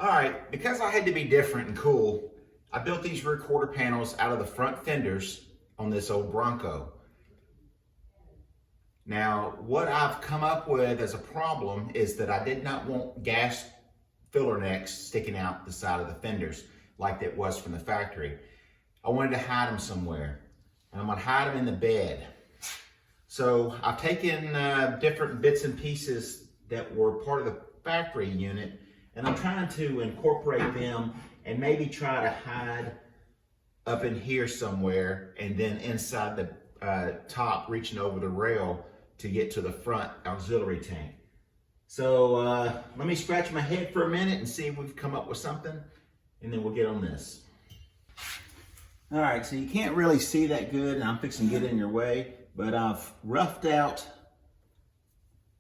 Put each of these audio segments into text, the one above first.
All right, because I had to be different and cool, I built these rear quarter panels out of the front fenders on this old Bronco. Now, what I've come up with as a problem is that I did not want gas filler necks sticking out the side of the fenders like it was from the factory. I wanted to hide them somewhere, and I'm gonna hide them in the bed. So I've taken different bits and pieces that were part of the factory unit, and I'm trying to incorporate them and maybe try to hide up in here somewhere, and then inside the top, reaching over the rail to get to the front auxiliary tank. So let me scratch my head for a minute and see if we've come up with something, and then we'll get on this. All right, so you can't really see that good, and I'm fixing to get in your way, but I've roughed out,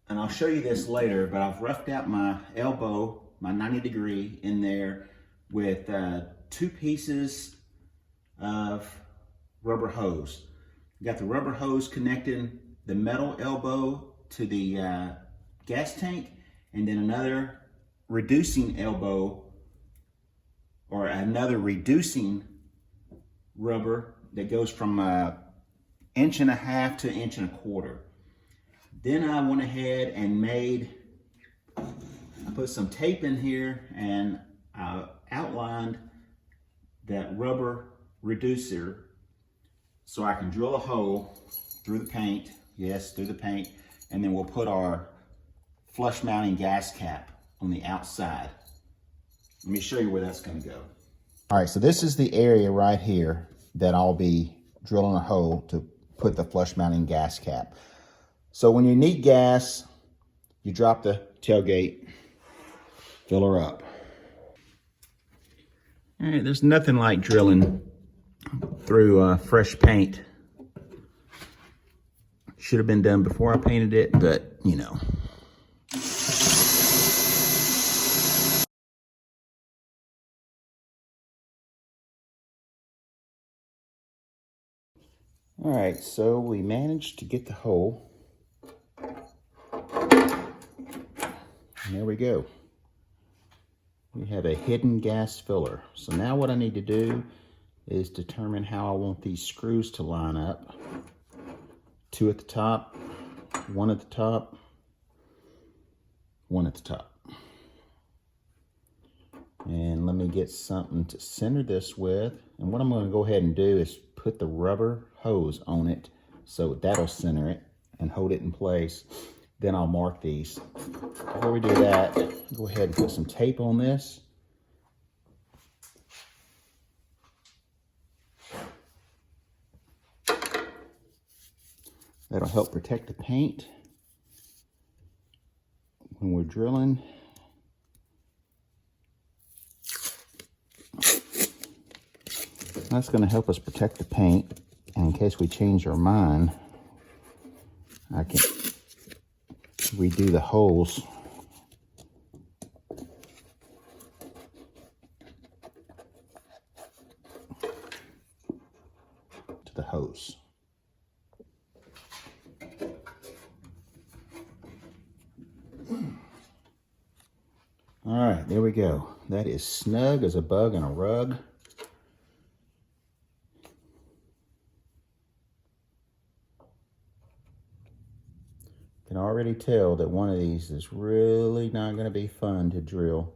and I'll show you this later, but I've roughed out my elbow, my 90-degree in there with 2 pieces of rubber hose. You got the rubber hose connecting the metal elbow to the gas tank, and then another reducing elbow, or another reducing rubber that goes from 1.5 inches to 1.25 inches. Then I went ahead and I put some tape in here, and I outlined that rubber reducer so I can drill a hole through the paint. Yes, through the paint. And then we'll put our flush mounting gas cap on the outside. Let me show you where that's going to go. All right, so this is the area right here that I'll be drilling a hole to put the flush mounting gas cap. So when you need gas, you drop the tailgate, fill her up. All right, there's nothing like drilling through fresh paint. Should have been done before I painted it, but you know. All right, so we managed to get the hole. And there we go. We have a hidden gas filler. So now what I need to do is determine how I want these screws to line up. 2 at the top, 1 at the top, 1 at the top. And let me get something to center this with. And what I'm going to go ahead and do is put the rubber hose on it so that'll center it and hold it in place. Then I'll mark these. Before we do that, go ahead and put some tape on this. That'll help protect the paint when we're drilling. That's going to help us protect the paint. And in case we change our mind, I can redo the holes to the hose. All right, there we go. That is snug as a bug in a rug. Can already tell that one of these is really not going to be fun to drill.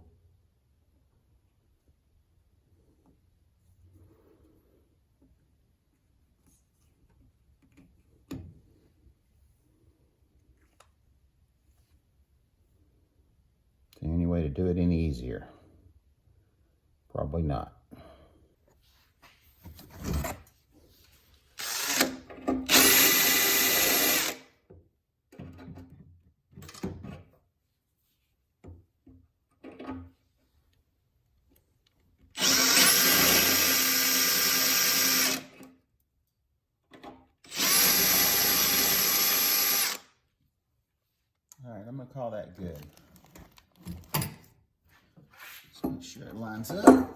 Any way to do it any easier? Probably not. All right, I'm gonna call that good. Let's make sure it lines up.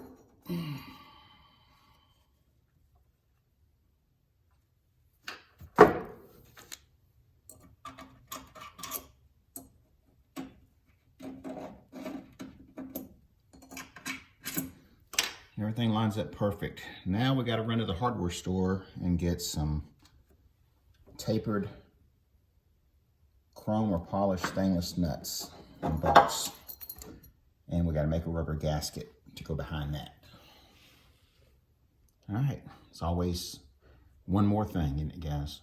Everything lines up perfect. Now we got to run to the hardware store and get some tapered chrome or polished stainless nuts and bolts. And we got to make a rubber gasket to go behind that. All right, it's always one more thing, isn't it, guys?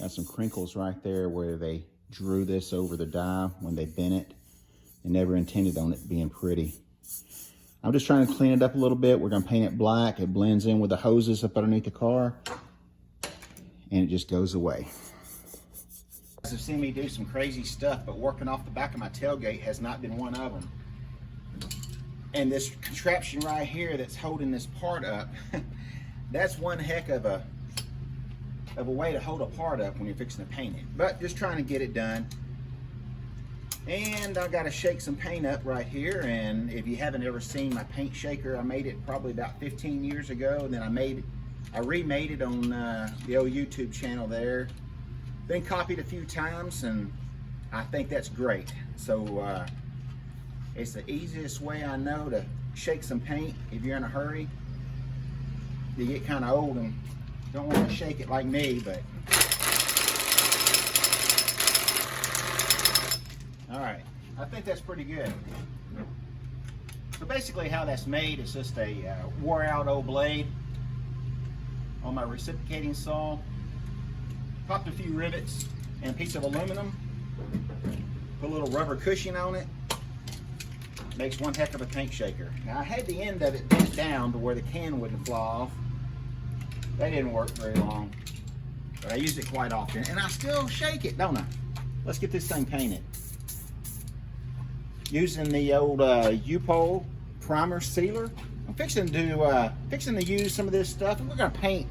Got some crinkles right there where they drew this over the die when they bent it. They never intended on it being pretty. I'm just trying to clean it up a little bit. We're gonna paint it black. It blends in with the hoses up underneath the car and it just goes away. You guys have seen me do some crazy stuff, but working off the back of my tailgate has not been one of them. And this contraption right here that's holding this part up, that's one heck of a way to hold a part up when you're fixing to paint it. But just trying to get it done. And I got to shake some paint up right here. And if you haven't ever seen my paint shaker, I made it probably about 15 years ago. And then I remade it on the old YouTube channel there. Been copied a few times and I think that's great. So it's the easiest way I know to shake some paint if you're in a hurry. You get kind of old and don't want to shake it like me, but all right, I think that's pretty good. So basically how that's made is just a wore out old blade on my reciprocating saw. Popped a few rivets and a piece of aluminum. Put a little rubber cushion on it. Makes one heck of a paint shaker. Now I had the end of it bent down to where the can wouldn't fly off. That didn't work very long, but I use it quite often, and I still shake it, don't I? Let's get this thing painted. Using the old U-Pole primer sealer. I'm fixing to use some of this stuff, and we're gonna paint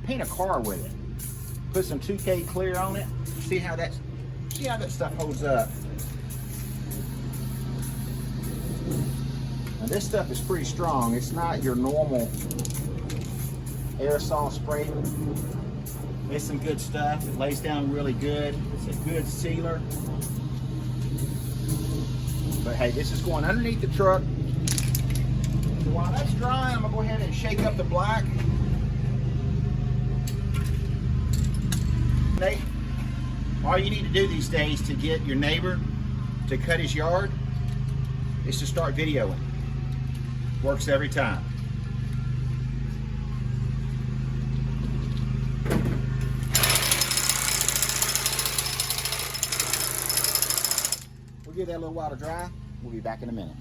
a car with it. Put some 2K clear on it. See how that stuff holds up. Now this stuff is pretty strong. It's not your normal aerosol spray. It's some good stuff. It lays down really good. It's a good sealer. But hey, this is going underneath the truck. So while that's drying, I'm gonna go ahead and shake up the black. All you need to do these days to get your neighbor to cut his yard is to start videoing. Works every time. We'll give that a little while to dry. We'll be back in a minute.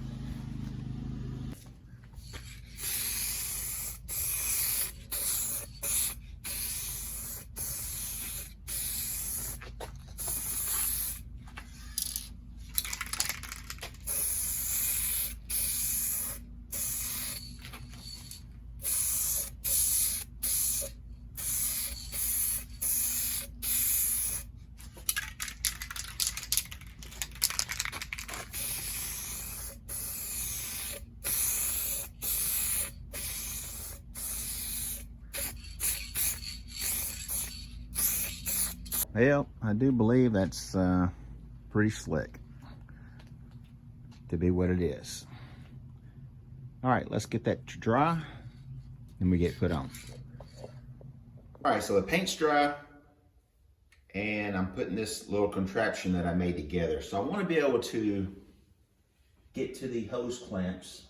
Well, I do believe that's pretty slick to be what it is. All right, let's get that to dry and we get put on. All right, so the paint's dry and I'm putting this little contraption that I made together. So I want to be able to get to the hose clamps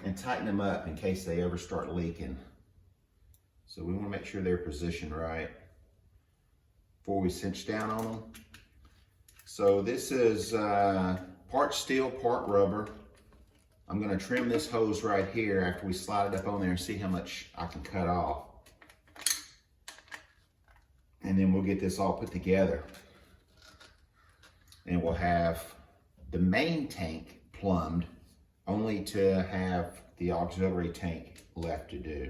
and tighten them up in case they ever start leaking. So we want to make sure they're positioned right before we cinch down on them. So this is part steel, part rubber. I'm gonna trim this hose right here after we slide it up on there and see how much I can cut off. And then we'll get this all put together. and we'll have the main tank plumbed, only to have the auxiliary tank left to do.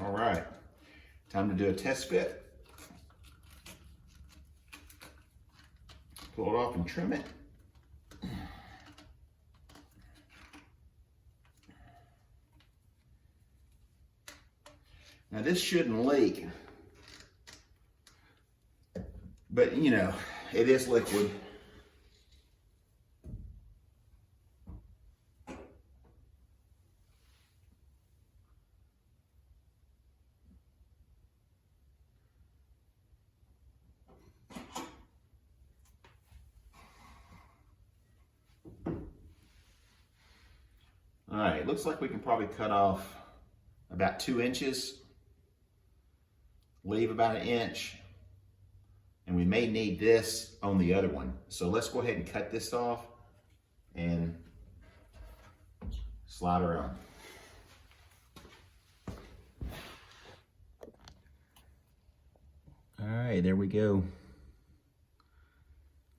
All right, time to do a test fit. Pull it off and trim it. Now this shouldn't leak, but you know, it is liquid. All right, it looks like we can probably cut off about 2 inches, leave about 1 inch, and we may need this on the other one. So let's go ahead and cut this off and slide her on. All right, there we go.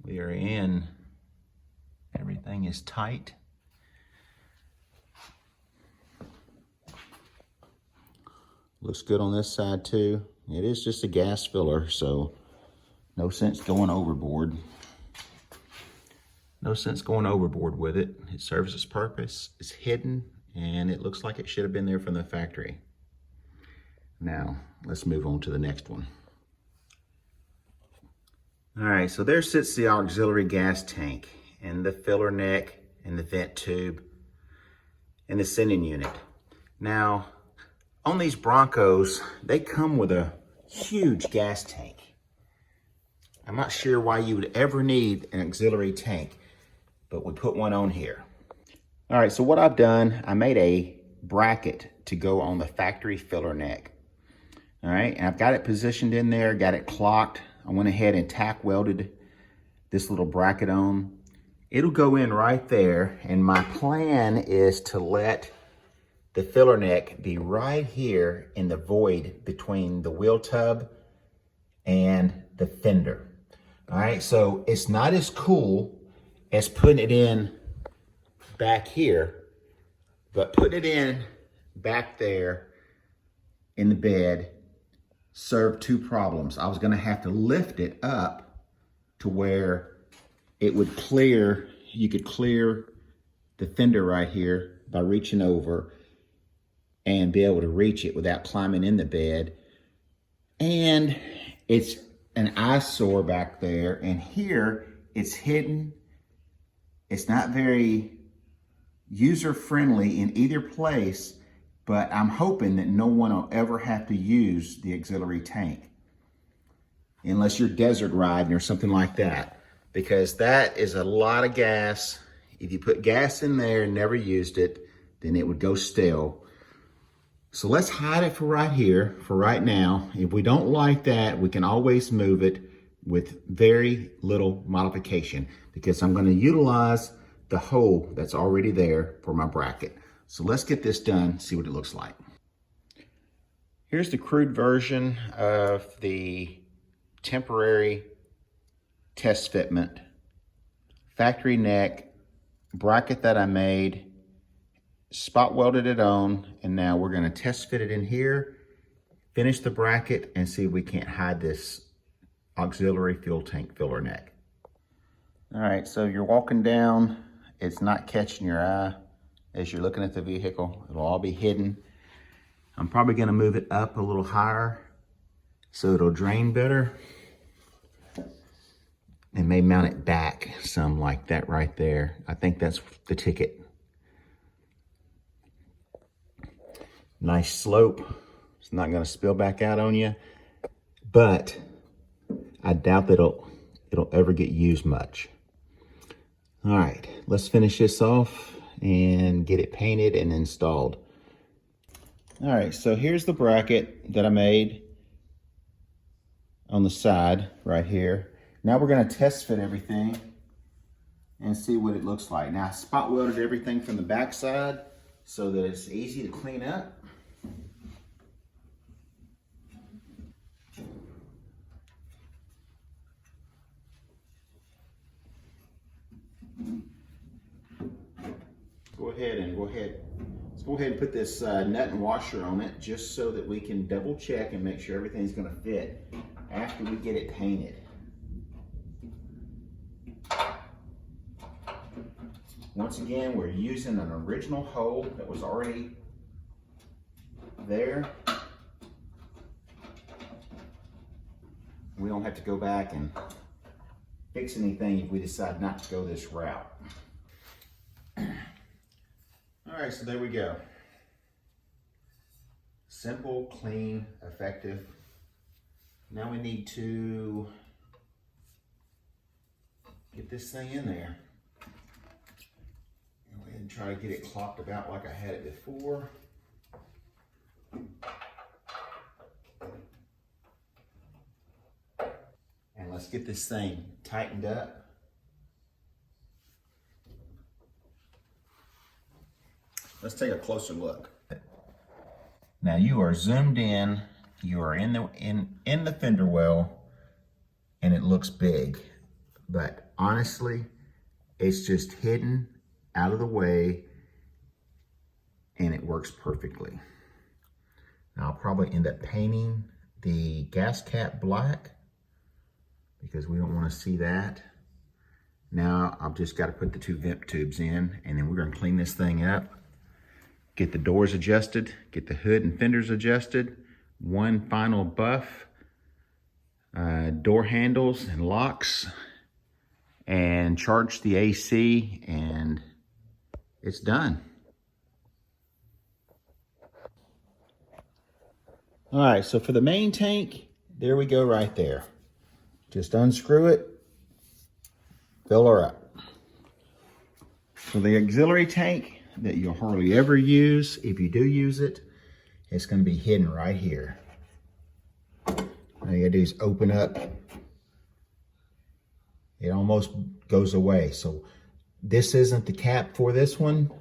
We are in. Everything is tight. Looks good on this side too. It is just a gas filler, so no sense going overboard. No sense going overboard with it. It serves its purpose. It's hidden, and it looks like it should have been there from the factory. Now, let's move on to the next one. All right, so there sits the auxiliary gas tank and the filler neck and the vent tube and the sending unit. Now, on these Broncos, they come with a huge gas tank. I'm not sure why you would ever need an auxiliary tank, but we put one on here. All right, so what I've done, I made a bracket to go on the factory filler neck. All right, and I've got it positioned in there, got it clocked. I went ahead and tack welded this little bracket on. It'll go in right there, and my plan is to let the filler neck be right here in the void between the wheel tub and the fender. All right, so it's not as cool as putting it in back here, but putting it in back there in the bed served 2 problems. I was gonna have to lift it up to where it would clear, you could clear the fender right here by reaching over and be able to reach it without climbing in the bed. And it's an eyesore back there, and here it's hidden. It's not very user-friendly in either place, but I'm hoping that no one will ever have to use the auxiliary tank unless you're desert riding or something like that, because that is a lot of gas. If you put gas in there and never used it, then it would go stale. So let's hide it for right here, for right now. If we don't like that, we can always move it with very little modification, because I'm going to utilize the hole that's already there for my bracket. So let's get this done, see what it looks like. Here's the crude version of the temporary test fitment, factory neck, bracket that I made, spot welded it on, and now we're gonna test fit it in here, finish the bracket, and see if we can't hide this auxiliary fuel tank filler neck. All right, so you're walking down, it's not catching your eye as you're looking at the vehicle. It'll all be hidden. I'm probably gonna move it up a little higher so it'll drain better, and may mount it back some like that right there. I think that's the ticket. Nice slope. It's not gonna spill back out on you, but I doubt that it'll ever get used much. All right, let's finish this off and get it painted and installed. All right, so here's the bracket that I made on the side right here. Now we're gonna test fit everything and see what it looks like. Now I spot welded everything from the back side so that it's easy to clean up. Let's go ahead and put this nut and washer on it just so that we can double check and make sure everything's gonna fit after we get it painted. Once again, we're using an original hole that was already there. We don't have to go back and fix anything if we decide not to go this route. All right, so there we go. Simple, clean, effective. Now we need to get this thing in there. Go ahead and try to get it clocked about like I had it before. And let's get this thing tightened up. Let's take a closer look. Now you are zoomed in, you are in the fender well, and it looks big. But honestly, it's just hidden out of the way and it works perfectly. Now I'll probably end up painting the gas cap black because we don't want to see that. Now I've just got to put the 2 vent tubes in, and then we're going to clean this thing up. Get the doors adjusted, get the hood and fenders adjusted, one final buff, door handles and locks, and charge the AC, and it's done. All right, so for the main tank, there we go right there. Just unscrew it, fill her up. For the auxiliary tank, that you'll hardly ever use, if you do use it, it's going to be hidden right here. All you gotta do is open up. It almost goes away. So this isn't the cap for this one.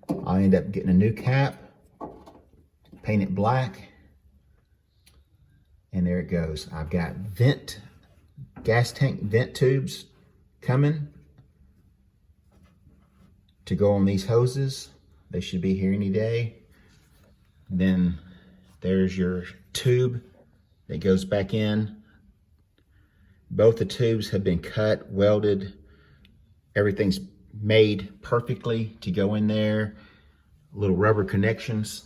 I'll end up getting a new cap, paint it black, and there it goes. I've got gas tank vent tubes coming to go on these hoses. They should be here any day. Then there's your tube that goes back in. Both the tubes have been cut, welded. Everything's made perfectly to go in there. Little rubber connections.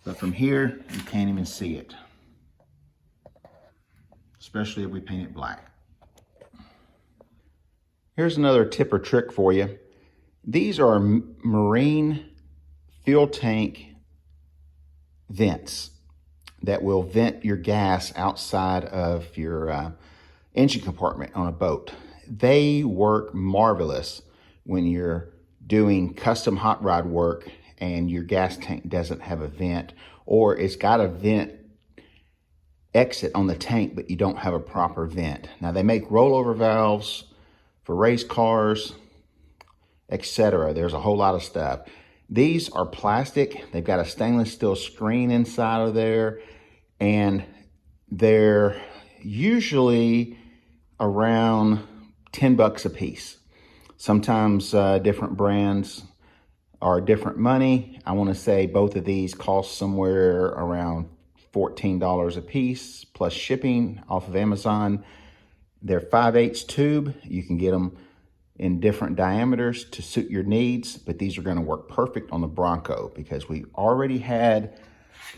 But from here, you can't even see it, especially if we paint it black. Here's another tip or trick for you. These are marine fuel tank vents that will vent your gas outside of your engine compartment on a boat. They work marvelous when you're doing custom hot rod work and your gas tank doesn't have a vent, or it's got a vent exit on the tank, but you don't have a proper vent. Now they make rollover valves for race cars, etc. There's a whole lot of stuff. These are plastic. They've got a stainless steel screen inside of there, and they're usually around 10 bucks a piece. Sometimes different brands are different money. I want to say both of these cost somewhere around $14 a piece plus shipping off of Amazon. They're 5/8 tube. You can get them in different diameters to suit your needs, but these are going to work perfect on the Bronco because we already had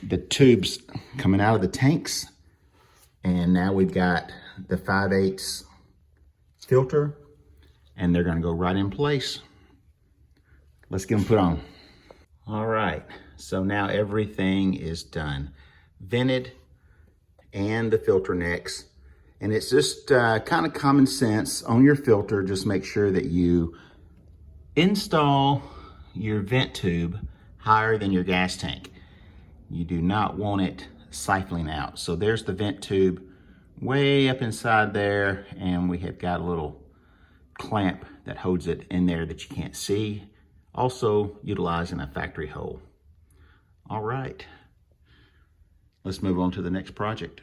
the tubes coming out of the tanks, and now we've got the 5/8 filter, and they're going to go right in place. Let's get them put on. All right, so now everything is done. Vented and the filter necks. And it's just kind of common sense on your filter. Just make sure that you install your vent tube higher than your gas tank. You do not want it siphoning out. So there's the vent tube way up inside there, and we have got a little clamp that holds it in there that you can't see. Also utilizing a factory hole. All right, let's move on to the next project.